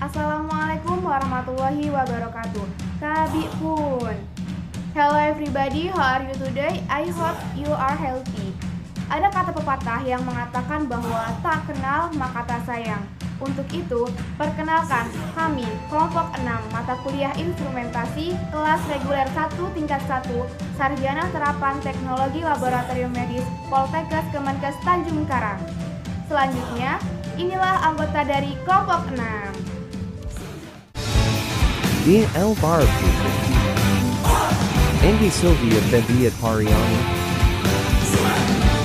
Assalamualaikum warahmatullahi wabarakatuh. Kabi pun. Hello everybody, how are you today? I hope you are healthy. Ada kata pepatah yang mengatakan bahwa tak kenal maka tak sayang. Untuk itu, perkenalkan kami kelompok 6 mata kuliah instrumentasi kelas reguler 1 tingkat 1 Sarjana Terapan Teknologi Laboratorium Medis Poltekkes Kemenkes Tanjung Karang. Selanjutnya, inilah anggota dari kelompok 6. Dia Alvaro Putri, Andy Sylvia Fendia Pariani,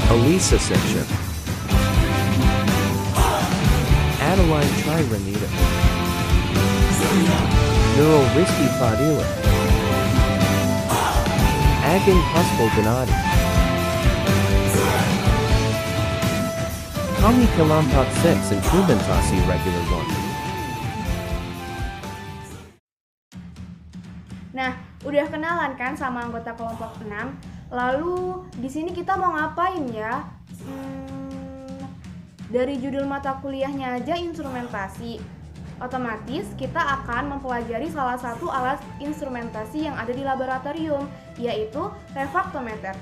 Elisa Section, Adeline Triranita, Nurul Rizky Fadila, Agin Puspal Donati. Kami kelompok seks instrumentasi regular 1. Nah, udah kenalan kan sama anggota kelompok 6? Lalu di sini kita mau ngapain ya? Dari judul mata kuliahnya aja instrumentasi. Otomatis kita akan mempelajari salah satu alat instrumentasi yang ada di laboratorium, yaitu refraktometer.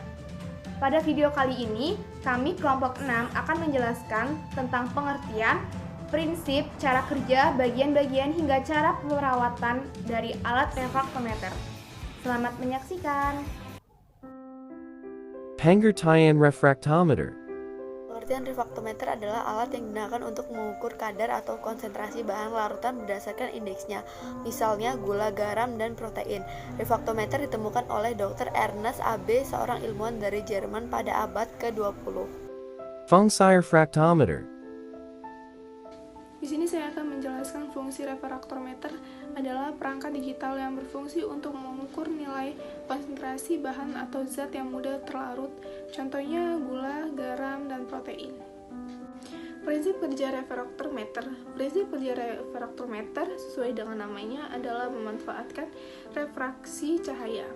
Pada video kali ini, kami kelompok 6 akan menjelaskan tentang pengertian, prinsip, cara kerja, bagian-bagian hingga cara perawatan dari alat refraktometer. Selamat menyaksikan. Pengertian refraktometer. Pengertian refraktometer adalah alat yang digunakan untuk mengukur kadar atau konsentrasi bahan larutan berdasarkan indeksnya, misalnya gula, garam, dan protein. Refraktometer ditemukan oleh Dr. Ernest Abbe, seorang ilmuwan dari Jerman pada abad ke-20. Fungsi refraktometer. Di sini saya akan menjelaskan fungsi refraktometer adalah perangkat digital yang berfungsi untuk mengukur nilai konsentrasi bahan atau zat yang mudah terlarut, contohnya gula, garam, dan protein. Prinsip kerja refraktometer. Prinsip kerja refraktometer sesuai dengan namanya adalah memanfaatkan refraksi cahaya.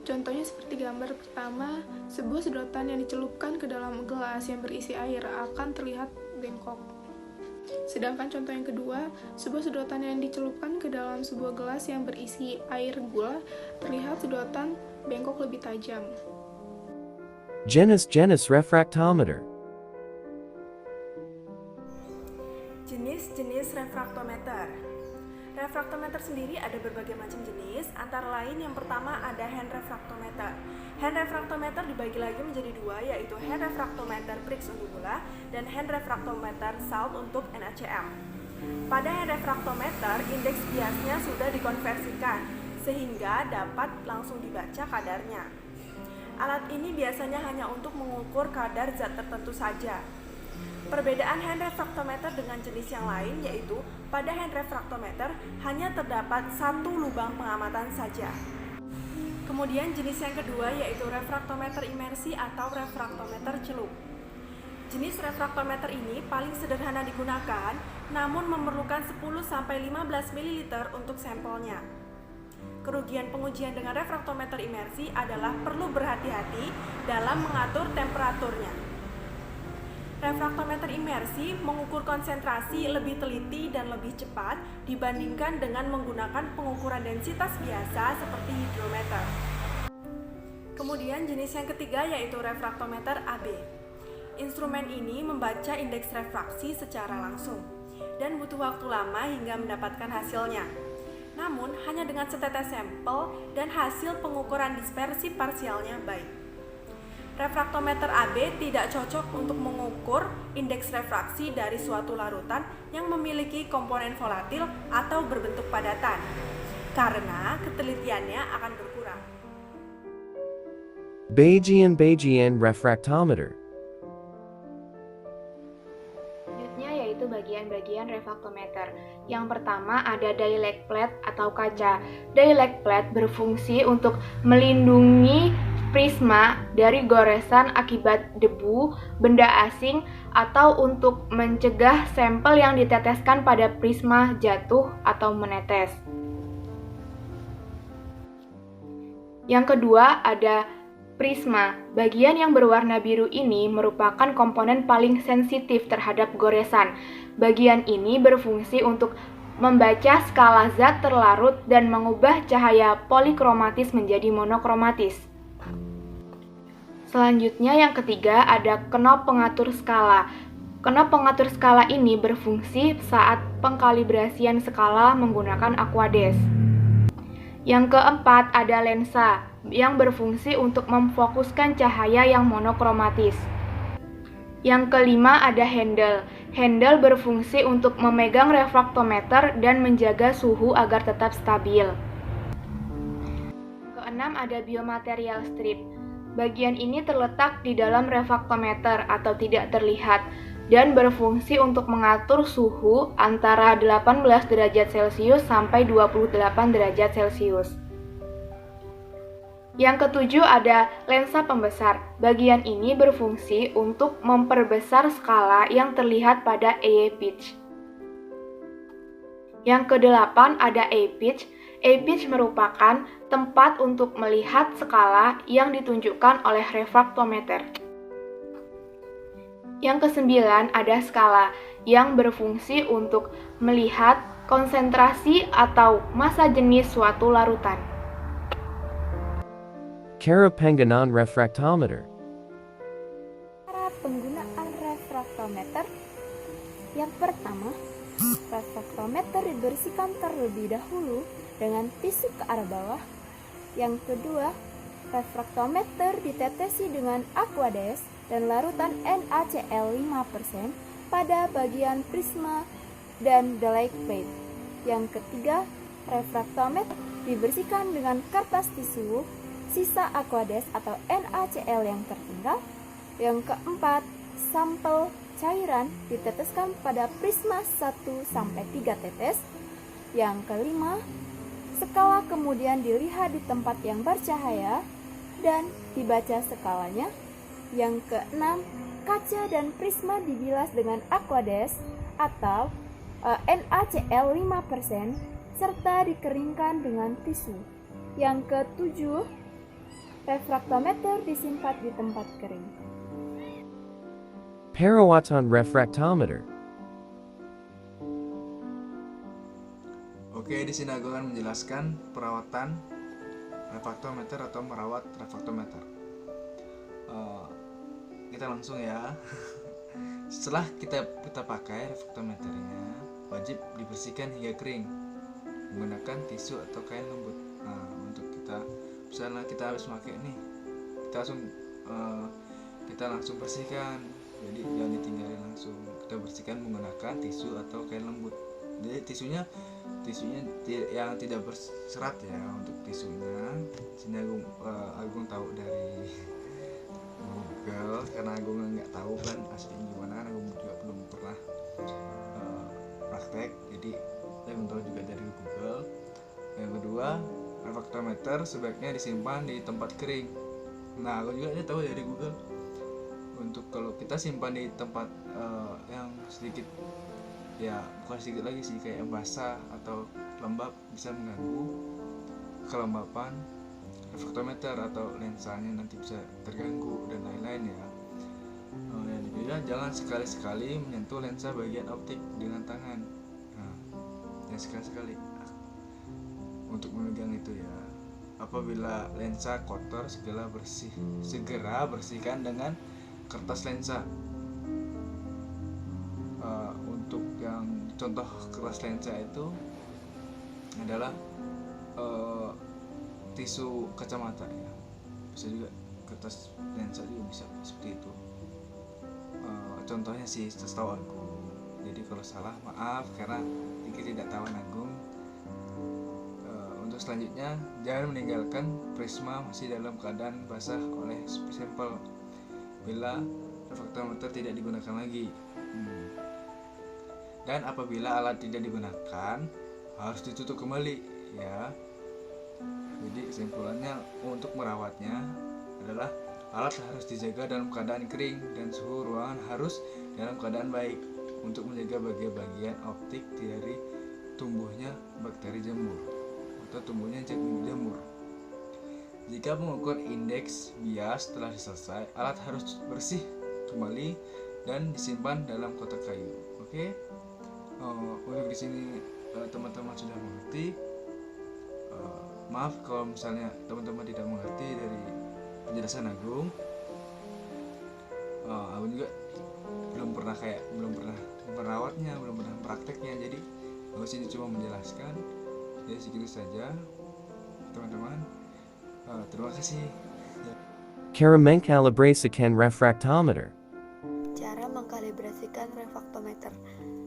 Contohnya seperti gambar pertama, sebuah sedotan yang dicelupkan ke dalam gelas yang berisi air akan terlihat bengkok. Sedangkan contoh yang kedua, sebuah sedotan yang dicelupkan ke dalam sebuah gelas yang berisi air gula terlihat sedotan bengkok lebih tajam. Jenis refraktometer. Jenis-jenis refraktometer. Refraktometer sendiri ada berbagai macam jenis, antara lain yang pertama ada hand refraktometer. Hand refraktometer dibagi lagi menjadi dua, yaitu hand refraktometer Prix untuk gula dan hand refraktometer Salt untuk NaCl. Pada hand refraktometer, indeks biasnya sudah dikonversikan sehingga dapat langsung dibaca kadarnya. Alat ini biasanya hanya untuk mengukur kadar zat tertentu saja. Perbedaan hand refraktometer dengan jenis yang lain yaitu pada hand refraktometer hanya terdapat satu lubang pengamatan saja. Kemudian jenis yang kedua yaitu refraktometer imersi atau refraktometer celup. Jenis refraktometer ini paling sederhana digunakan, namun memerlukan 10-15 ml untuk sampelnya. Kerugian pengujian dengan refraktometer imersi adalah perlu berhati-hati dalam mengatur temperaturnya. Refraktometer imersi mengukur konsentrasi lebih teliti dan lebih cepat dibandingkan dengan menggunakan pengukuran densitas biasa seperti hidrometer. Kemudian jenis yang ketiga yaitu refraktometer AB. Instrumen ini membaca indeks refraksi secara langsung dan butuh waktu lama hingga mendapatkan hasilnya. Namun hanya dengan setetes sampel dan hasil pengukuran dispersi parsialnya baik. Refraktometer AB tidak cocok untuk mengukur indeks refraksi dari suatu larutan yang memiliki komponen volatil atau berbentuk padatan, karena ketelitiannya akan berkurang. Bayesian refraktometer. Selanjutnya yaitu bagian-bagian refraktometer. Yang pertama ada dielectric plate atau kaca. Dielectric plate berfungsi untuk melindungi prisma dari goresan akibat debu, benda asing, atau untuk mencegah sampel yang diteteskan pada prisma jatuh atau menetes. Yang kedua ada Prisma, bagian yang berwarna biru ini merupakan komponen paling sensitif terhadap goresan. Bagian ini berfungsi untuk membaca skala zat terlarut dan mengubah cahaya polikromatis menjadi monokromatis. Selanjutnya yang ketiga ada knop pengatur skala. Knop pengatur skala ini berfungsi saat pengkalibrasian skala menggunakan Aquades. Yang keempat ada lensa yang berfungsi untuk memfokuskan cahaya yang monokromatis. Yang kelima ada handle. Handle berfungsi untuk memegang refraktometer dan menjaga suhu agar tetap stabil. Keenam ada biomaterial strip. Bagian ini terletak di dalam refraktometer atau tidak terlihat dan berfungsi untuk mengatur suhu antara 18 derajat Celcius sampai 28 derajat Celcius. Yang ketujuh ada lensa pembesar. Bagian ini berfungsi untuk memperbesar skala yang terlihat pada eye pitch. Yang kedelapan ada eye pitch. Eye pitch merupakan tempat untuk melihat skala yang ditunjukkan oleh refraktometer. Yang kesembilan ada skala yang berfungsi untuk melihat konsentrasi atau massa jenis suatu larutan. Cara penggunaan refraktometer. Cara penggunaan refraktometer. Yang pertama, refraktometer dibersihkan terlebih dahulu dengan tisu ke arah bawah. Yang kedua, refraktometer ditetesi dengan Aquades dan larutan NaCl 5% pada bagian prisma dan delay plate. Yang ketiga, refraktometer dibersihkan dengan kertas tisu sisa Aquades atau NaCl yang tertinggal. Yang keempat, sampel cairan diteteskan pada prisma 1-3 tetes. Yang kelima, skala kemudian dilihat di tempat yang bercahaya dan dibaca skalanya. Yang keenam, kaca dan prisma dibilas dengan Aquades atau NaCl 5% serta dikeringkan dengan tisu. Yang ketujuh, refraktometer disimpan di tempat kering. Perawatan refraktometer. Oke, di sini aku akan menjelaskan perawatan refraktometer atau merawat refraktometer. Kita langsung ya. Setelah kita pakai refraktometernya, wajib dibersihkan hingga kering menggunakan tisu atau kain lembut. Nah, untuk kita misalnya kita habis pakai nih, kita langsung bersihkan. Jadi jangan ditinggalin, langsung kita bersihkan menggunakan tisu atau kain lembut. Jadi tisunya yang tidak berserat ya. Untuk tisunya sini Agung tahu dari Google, karena Agung nggak tahu kan aslinya gimana, kan Agung juga belum pernah praktek, jadi Agung tahu juga dari Google. Yang kedua, refraktometer sebaiknya disimpan di tempat kering. Nah, Agung juga tahu dari Google, untuk kalau kita simpan di tempat yang sedikit, ya bukan sedikit lagi sih, kayak basah atau lembab, bisa mengganggu kelembapan refraktometer atau lensanya, nanti bisa terganggu dan lain-lain ya. Dan juga jangan sekali-sekali menyentuh lensa bagian optik dengan tangan. Nah, jangan sekali-sekali untuk memegang itu ya. Apabila lensa kotor, segera bersihkan dengan kertas lensa. Untuk yang contoh kertas lensa itu adalah tisu kacamata ya, bisa juga kertas lensa juga bisa seperti itu. Contohnya sih setahu aku, jadi kalau salah maaf karena tidak tahu Agung. Untuk selanjutnya, jangan meninggalkan prisma masih dalam keadaan basah oleh sampel bila refraktometer tidak digunakan lagi. Dan apabila alat tidak digunakan, harus ditutup kembali ya. Jadi kesimpulannya, untuk merawatnya adalah alat harus dijaga dalam keadaan kering dan suhu ruangan harus dalam keadaan baik untuk menjaga bagian optik dari tumbuhnya bakteri jamur atau tumbuhnya jamur. Jika mengukur indeks bias telah selesai, alat harus bersih kembali dan disimpan dalam kotak kayu. Oke. Untuk di sini teman-teman sudah mengerti. Maaf kalau misalnya teman-teman tidak mengerti dari penjelasan Agung. Agung juga belum pernah merawatnya, belum pernah prakteknya. Jadi Agung sini cuma menjelaskan. Jadi segitu saja, teman-teman. Terima kasih. Cara mengkalibrasikan refraktometer. Cara mengkalibrasikan refraktometer.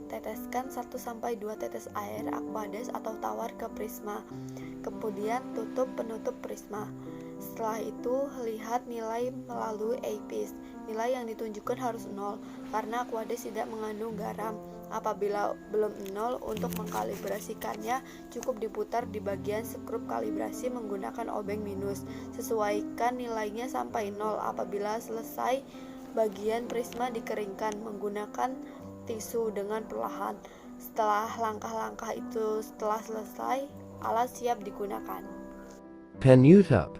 Teteskan 1-2 tetes air aqueous atau tawar ke prisma. Kemudian tutup penutup prisma. Setelah itu, lihat nilai melalui eyepiece. Nilai yang ditunjukkan harus 0 karena aqueous tidak mengandung garam. Apabila belum 0, untuk mengkalibrasikannya cukup diputar di bagian skrup kalibrasi menggunakan obeng minus. Sesuaikan nilainya sampai 0. Apabila selesai, bagian prisma dikeringkan menggunakan tisu dengan perlahan. Setelah langkah-langkah itu selesai, alat siap digunakan. Penutup.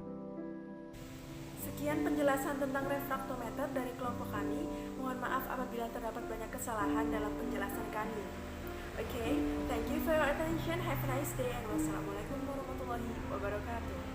Sekian penjelasan tentang refraktometer dari kelompok kami. Mohon maaf apabila terdapat banyak kesalahan dalam penjelasan kami. Okay, thank you for your attention. Have a nice day and wassalamualaikum warahmatullahi wabarakatuh.